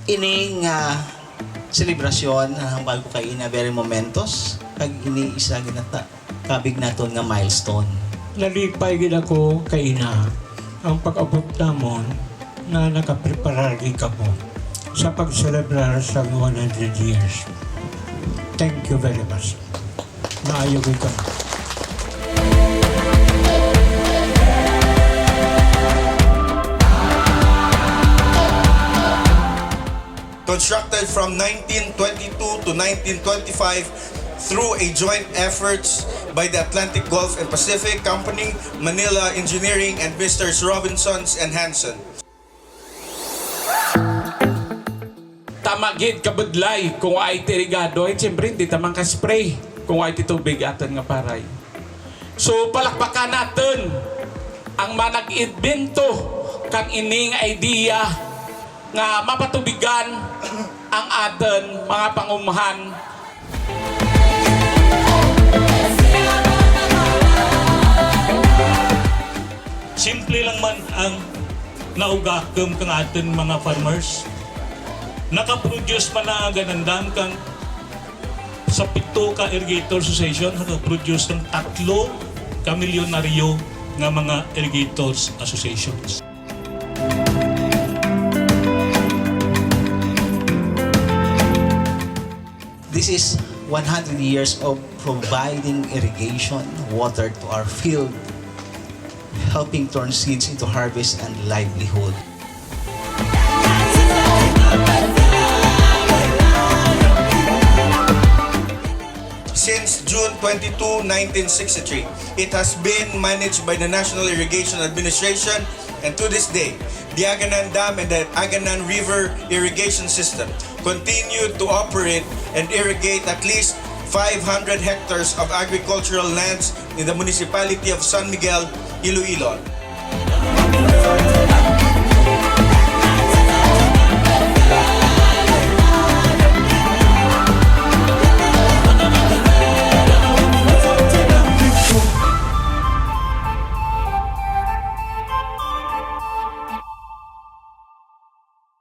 Ini nga selebrasyon ang bago kay ina very momentos kag ini isa ginata kabig naton nga milestone. Nalipay gid ako kay ina ang pag-abot namon na nakapreparari ka mo sa pagselebrar sa 100 years. Thank you very much. Maayo ka. Constructed from 1922 to 1925 through a joint efforts by the Atlantic Gulf and Pacific Company, Manila Engineering, and Mr. Robinsons and Hanson. Tamagid kabudlay kung ay tirigado ay siyempre hindi tamang ka-spray kung ay titubig aton nga paray. So palakpakan natin ang manag-invento kang ining idea nga mapatubigan ang aton mga pangumahan. Simple lang man ang naugakam kang aton mga farmers. Nakaproduce man na ganandam kang sa 7 ka irrigator association, nakaproduce ng 3 ka milyonaryo nga mga irrigators associations. This is 100 years of providing irrigation water to our field, helping turn seeds into harvest and livelihood. Since June 22, 1963, it has been managed by the National Irrigation Administration, and to this day, the Aganan Dam and the Aganan River Irrigation System continue to operate and irrigate at least 500 hectares of agricultural lands in the municipality of San Miguel, Iloilo.